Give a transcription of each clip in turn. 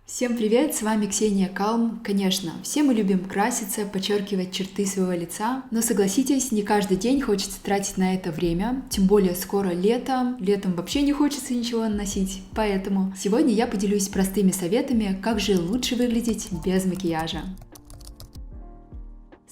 Всем привет, с вами Ксения Калм. Конечно, все мы любим краситься, подчеркивать черты своего лица, но согласитесь, не каждый день хочется тратить на это время, тем более скоро лето, летом вообще не хочется ничего наносить, поэтому сегодня я поделюсь простыми советами, как же лучше выглядеть без макияжа.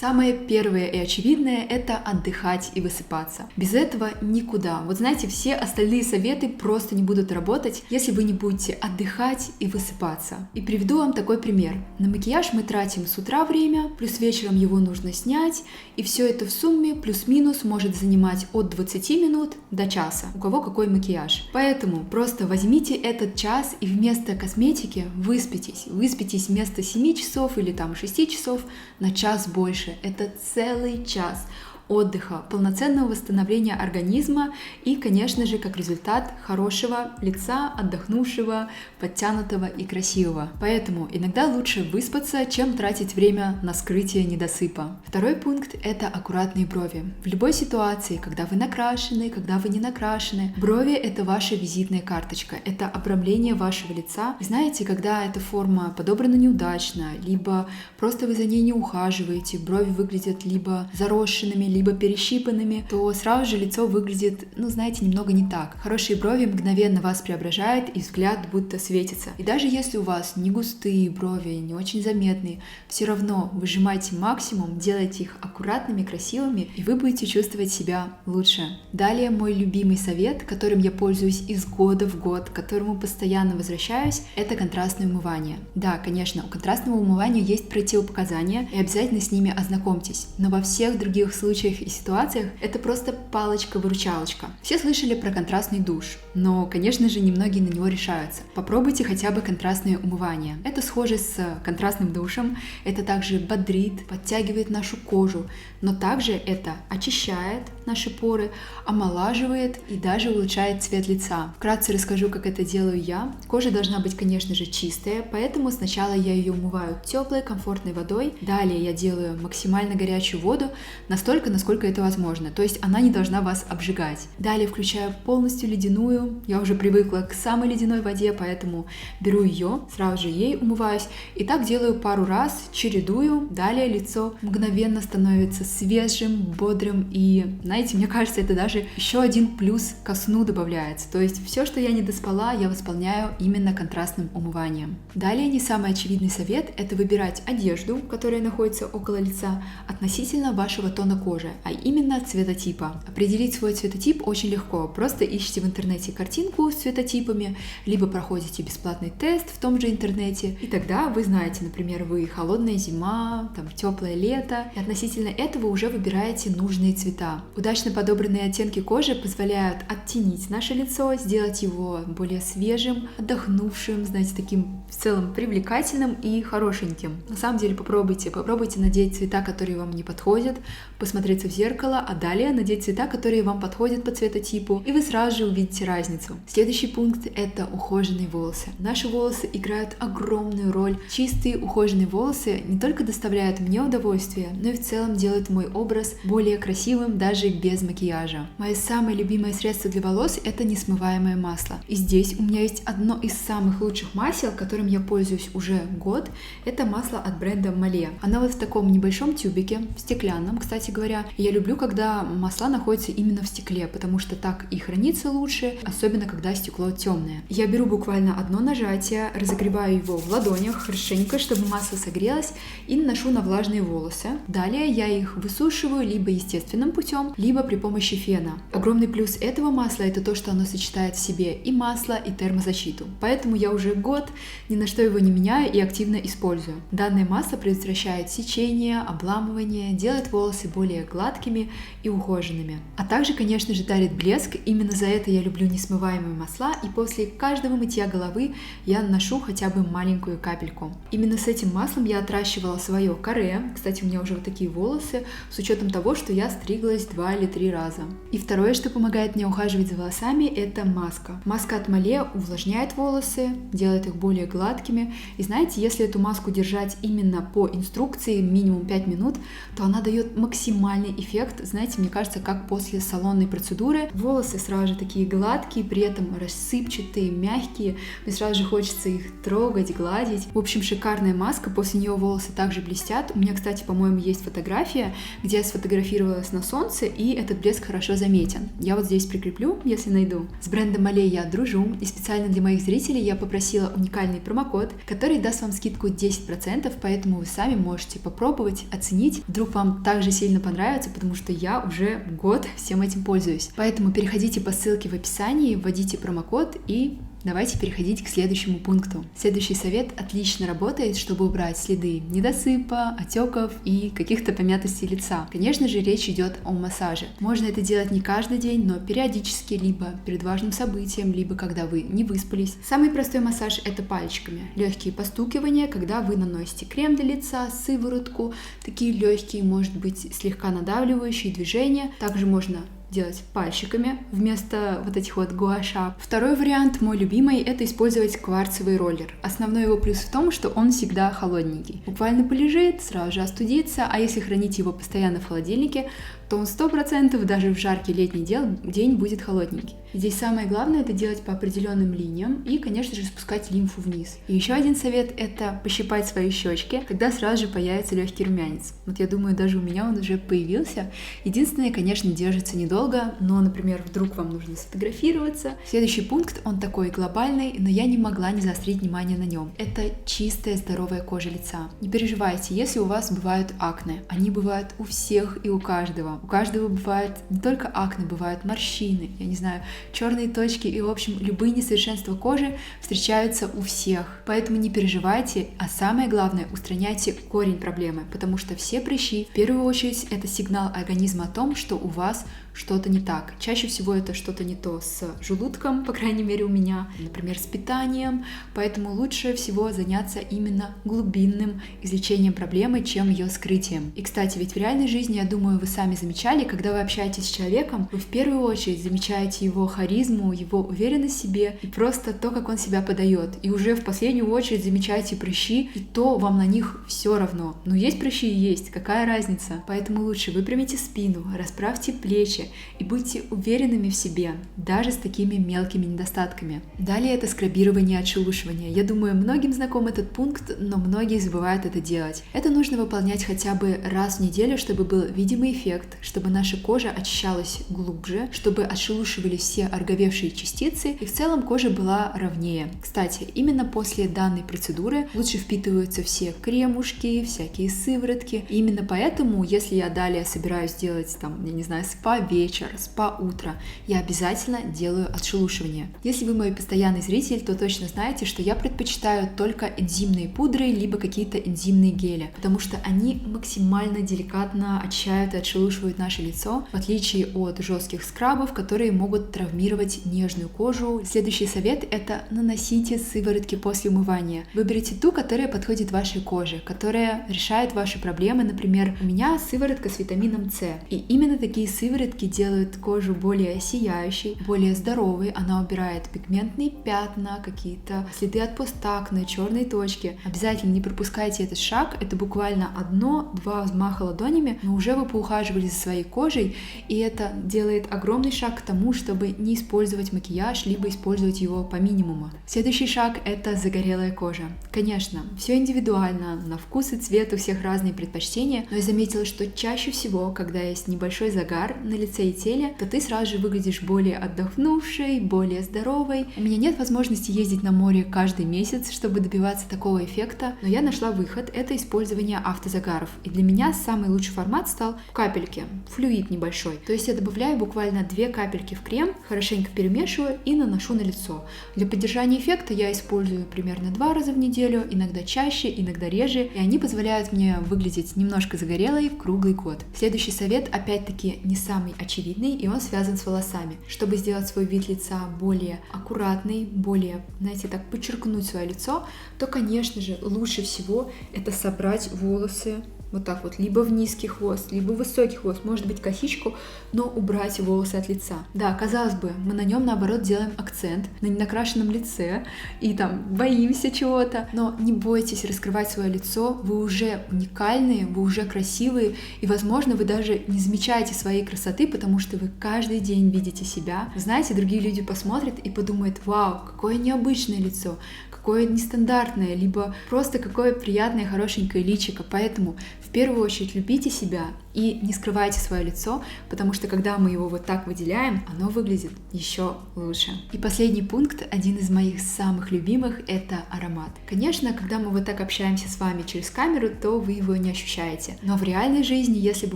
Самое первое и очевидное – это отдыхать и высыпаться. Без этого никуда. Вот знаете, все остальные советы просто не будут работать, если вы не будете отдыхать и высыпаться. И приведу вам такой пример. На макияж мы тратим с утра время, плюс вечером его нужно снять, и все это в сумме плюс-минус может занимать от 20 минут до часа. У кого какой макияж. Поэтому просто возьмите этот час и вместо косметики выспитесь. Выспитесь вместо 7 часов или 6 часов на час больше. Это целый час отдыха, полноценного восстановления организма и, конечно же, как результат хорошего лица, отдохнувшего, подтянутого и красивого. Поэтому иногда лучше выспаться, чем тратить время на скрытие недосыпа. Второй пункт – это аккуратные брови. В любой ситуации, когда вы накрашены, когда вы не накрашены, брови – это ваша визитная карточка, это обрамление вашего лица. Знаете, когда эта форма подобрана неудачно, либо просто вы за ней не ухаживаете, брови выглядят либо заросшенными, либо перещипанными, то сразу же лицо выглядит, немного не так. Хорошие брови мгновенно вас преображают, и взгляд будто светится. И даже если у вас не густые брови, не очень заметные, все равно выжимайте максимум, делайте их аккуратными, красивыми, и вы будете чувствовать себя лучше. Далее мой любимый совет, которым я пользуюсь из года в год, к которому постоянно возвращаюсь, это контрастное умывание. Да, конечно, у контрастного умывания есть противопоказания, и обязательно с ними ознакомьтесь. Но во всех других случаях и ситуациях это просто палочка-выручалочка. Все слышали про контрастный душ, но, конечно же, немногие на него решаются. Попробуйте хотя бы контрастное умывание. Это схоже с контрастным душем, это также бодрит, подтягивает нашу кожу, но также это очищает наши поры, омолаживает и даже улучшает цвет лица. Вкратце расскажу, как это делаю я. Кожа должна быть, конечно же, чистая, поэтому сначала я ее умываю теплой, комфортной водой. Далее я делаю максимально горячую воду, настолько, насколько это возможно. То есть она не должна вас обжигать. Далее включаю полностью ледяную. Я уже привыкла к самой ледяной воде, поэтому беру ее, сразу же ей умываюсь. И так делаю пару раз, чередую. Далее лицо мгновенно становится свежим, бодрым и, знаете, мне кажется, это даже еще один плюс ко сну добавляется. То есть все, что я не доспала, я восполняю именно контрастным умыванием. Далее не самый очевидный совет – это выбирать одежду, которая находится около лица, относительно вашего тона кожи, а именно цветотипа. Определить свой цветотип очень легко. Просто ищите в интернете картинку с цветотипами, либо проходите бесплатный тест в том же интернете, и тогда вы знаете, например, вы холодная зима, теплое лето, и относительно этого уже выбираете нужные цвета. Удачно подобранные оттенки кожи позволяют оттенить наше лицо, сделать его более свежим, отдохнувшим, таким в целом привлекательным и хорошеньким. На самом деле попробуйте надеть цвета, которые вам не подходят, посмотреться в зеркало, а далее надеть цвета, которые вам подходят по цветотипу, и вы сразу же увидите разницу. Следующий пункт – это ухоженные волосы. Наши волосы играют огромную роль. Чистые, ухоженные волосы не только доставляют мне удовольствие, но и в целом делают мой образ более красивым даже без макияжа. Мое самое любимое средство для волос – это несмываемое масло. И здесь у меня есть одно из самых лучших масел, которым я пользуюсь уже год. Это масло от бренда Мале. Оно в таком небольшом тюбике, стеклянном, кстати говоря. И я люблю, когда масла находятся именно в стекле, потому что так и хранится лучше, особенно когда стекло темное. Я беру буквально одно нажатие, разогреваю его в ладонях хорошенько, чтобы масло согрелось, и наношу на влажные волосы. Далее я их высушиваю либо естественным путем, либо при помощи фена. Огромный плюс этого масла – это то, что оно сочетает в себе и масло, и термозащиту. Поэтому я уже год ни на что его не меняю и активно использую. Данное масло предотвращает сечение, обламывание, делает волосы более гладкими и ухоженными. А также, конечно же, дарит блеск. Именно за это я люблю несмываемые масла, и после каждого мытья головы я наношу хотя бы маленькую капельку. Именно с этим маслом я отращивала свое каре. Кстати, у меня уже вот такие волосы, с учетом того, что я стриглась 2 или 3 раза. И второе, что помогает мне ухаживать за волосами, это маска. Маска от Мале увлажняет волосы, делает их более гладкими. И знаете, если эту маску держать именно по инструкции минимум 5 минут, то она дает максимально максимальный эффект, знаете, мне кажется, как после салонной процедуры. Волосы сразу же такие гладкие, при этом рассыпчатые, мягкие. Мне сразу же хочется их трогать, гладить. В общем, шикарная маска, после нее волосы также блестят. У меня, кстати, по-моему, есть фотография, где я сфотографировалась на солнце, и этот блеск хорошо заметен. Я вот здесь прикреплю, если найду. С брендом Olay я дружу, и специально для моих зрителей я попросила уникальный промокод, который даст вам скидку 10%, поэтому вы сами можете попробовать, оценить. Вдруг вам также сильно понравится, потому что я уже год всем этим пользуюсь. Поэтому переходите по ссылке в описании, вводите промокод и давайте переходить к следующему пункту. Следующий совет отлично работает, чтобы убрать следы недосыпа, отеков и каких-то помятостей лица. Конечно же, речь идет о массаже. Можно это делать не каждый день, но периодически, либо перед важным событием, либо когда вы не выспались. Самый простой массаж — это пальчиками. Легкие постукивания, когда вы наносите крем для лица, сыворотку, такие легкие, может быть, слегка надавливающие движения. Также можно делать пальчиками вместо вот этих вот гуаша. Второй вариант, мой любимый, это использовать кварцевый роллер. Основной его плюс в том, что он всегда холодненький. Буквально полежит, сразу же остудится, а если хранить его постоянно в холодильнике, то он 100% даже в жаркий летний день будет холодненький. Здесь самое главное — это делать по определенным линиям и, конечно же, спускать лимфу вниз. И еще один совет — это пощипать свои щечки, тогда сразу же появится легкий румянец. Вот я думаю, даже у меня он уже появился. Единственное, конечно, держится недолго, но, например, вдруг вам нужно сфотографироваться. Следующий пункт, он такой глобальный, но я не могла не заострить внимание на нем. Это чистая, здоровая кожа лица. Не переживайте, если у вас бывают акне. Они бывают у всех и у каждого. У каждого бывает не только акне, бывают морщины, я не знаю, черные точки и, в общем, любые несовершенства кожи встречаются у всех. Поэтому не переживайте, а самое главное, устраняйте корень проблемы, потому что все прыщи, в первую очередь, это сигнал организма о том, что у вас что-то не так. Чаще всего это что-то не то с желудком, по крайней мере у меня, например, с питанием, поэтому лучше всего заняться именно глубинным излечением проблемы, чем ее скрытием. И, кстати, ведь в реальной жизни, я думаю, вы сами замечали, когда вы общаетесь с человеком, вы в первую очередь замечаете его харизму, его уверенность в себе и просто то, как он себя подает. И уже в последнюю очередь замечаете прыщи, и то вам на них все равно. Но есть прыщи и есть, какая разница? Поэтому лучше выпрямите спину, расправьте плечи и будьте уверенными в себе, даже с такими мелкими недостатками. Далее это скрабирование и отшелушивание. Я думаю, многим знаком этот пункт, но многие забывают это делать. Это нужно выполнять хотя бы раз в неделю, чтобы был видимый эффект, чтобы наша кожа очищалась глубже, чтобы отшелушивались все ороговевшие частицы и в целом кожа была ровнее. Кстати, именно после данной процедуры лучше впитываются все кремушки, всякие сыворотки. И именно поэтому, если я далее собираюсь делать там, я не знаю, спа-вечер, спа-утро, я обязательно делаю отшелушивание. Если вы мой постоянный зритель, то точно знаете, что я предпочитаю только энзимные пудры, либо какие-то энзимные гели, потому что они максимально деликатно очищают и отшелушивают наше лицо, в отличие от жестких скрабов, которые могут травмировать нежную кожу. Следующий совет — это наносите сыворотки после умывания. Выберите ту, которая подходит вашей коже, которая решает ваши проблемы. Например, у меня сыворотка с витамином С. И именно такие сыворотки делают кожу более сияющей, более здоровой. Она убирает пигментные пятна, какие-то следы от постакне, черные точки. Обязательно не пропускайте этот шаг. Это буквально 1-2 взмаха ладонями, но уже вы поухаживали за своей кожей, и это делает огромный шаг к тому, чтобы не использовать макияж, либо использовать его по минимуму. Следующий шаг — это загорелая кожа. Конечно, все индивидуально, на вкус и цвет у всех разные предпочтения, но я заметила, что чаще всего, когда есть небольшой загар на лице и теле, то ты сразу же выглядишь более отдохнувшей, более здоровой. У меня нет возможности ездить на море каждый месяц, чтобы добиваться такого эффекта, но я нашла выход — это использование автозагаров. И для меня самый лучший формат стал капельки, флюид небольшой. То есть я добавляю буквально 2 капельки в крем, хорошенько перемешиваю и наношу на лицо. Для поддержания эффекта я использую примерно 2 раза в неделю, иногда чаще, иногда реже, и они позволяют мне выглядеть немножко загорелой круглый год. Следующий совет, опять-таки, не самый очевидный, и он связан с волосами. Чтобы сделать свой вид лица более аккуратный, более, знаете, так подчеркнуть свое лицо, то, конечно же, лучше всего это собрать волосы вот так вот, либо в низкий хвост, либо в высокий хвост, может быть косичку, но убрать волосы от лица. Да, казалось бы, мы на нем наоборот делаем акцент на ненакрашенном лице и там боимся чего-то, но не бойтесь раскрывать свое лицо, вы уже уникальные, вы уже красивые, и, возможно, вы даже не замечаете своей красоты, потому что вы каждый день видите себя. Вы знаете, другие люди посмотрят и подумают: вау, какое необычное лицо, какое нестандартное, либо просто какое приятное, хорошенькое личико. Поэтому в первую очередь любите себя и не скрывайте свое лицо, потому что когда мы его вот так выделяем, оно выглядит еще лучше. И последний пункт, один из моих самых любимых, это аромат. Конечно, когда мы вот так общаемся с вами через камеру, то вы его не ощущаете. Но в реальной жизни, если бы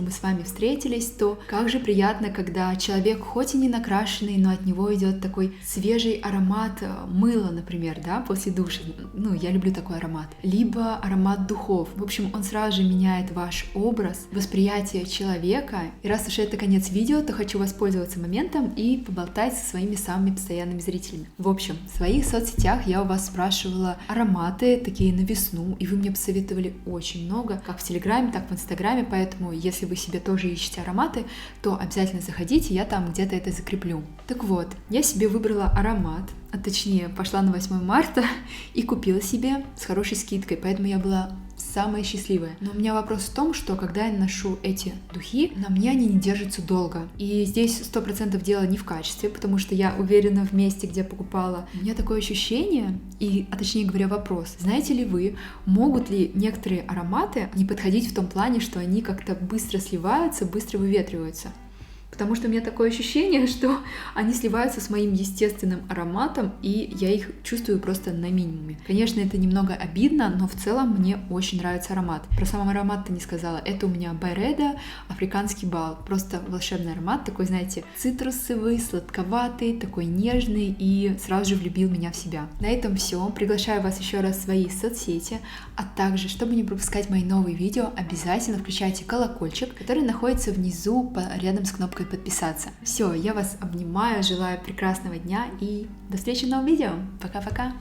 мы с вами встретились, то как же приятно, когда человек хоть и не накрашенный, но от него идет такой свежий аромат мыла, например, да, после душа. Ну, я люблю такой аромат. Либо аромат духов. В общем, он сразу же меняет ваш образ, восприятие человека. И раз уж это конец видео, то хочу воспользоваться моментом и поболтать со своими самыми постоянными зрителями. В общем, в своих соцсетях я у вас спрашивала ароматы такие на весну, и вы мне посоветовали очень много, как в Телеграме, так в Инстаграме, поэтому если вы себе тоже ищете ароматы, то обязательно заходите, я там где-то это закреплю. Так вот, я себе выбрала аромат, а точнее пошла на 8 марта и купила себе с хорошей скидкой, поэтому я была самая счастливая. Но у меня вопрос в том, что когда я ношу эти духи, на мне они не держатся долго. И здесь 100% дело не в качестве, потому что я уверена в месте, где покупала. У меня такое ощущение, а точнее говоря вопрос, знаете ли вы, могут ли некоторые ароматы не подходить в том плане, что они как-то быстро сливаются, быстро выветриваются? Потому что у меня такое ощущение, что они сливаются с моим естественным ароматом, и я их чувствую просто на минимуме. Конечно, это немного обидно, но в целом мне очень нравится аромат. Про сам аромат-то не сказала. Это у меня Байреда, африканский бал. Просто волшебный аромат, такой, знаете, цитрусовый, сладковатый, такой нежный, и сразу же влюбил меня в себя. На этом все. Приглашаю вас еще раз в свои соцсети, а также, чтобы не пропускать мои новые видео, обязательно включайте колокольчик, который находится внизу рядом с кнопкой подписаться. Все, я вас обнимаю, желаю прекрасного дня и до встречи в новом видео. Пока-пока!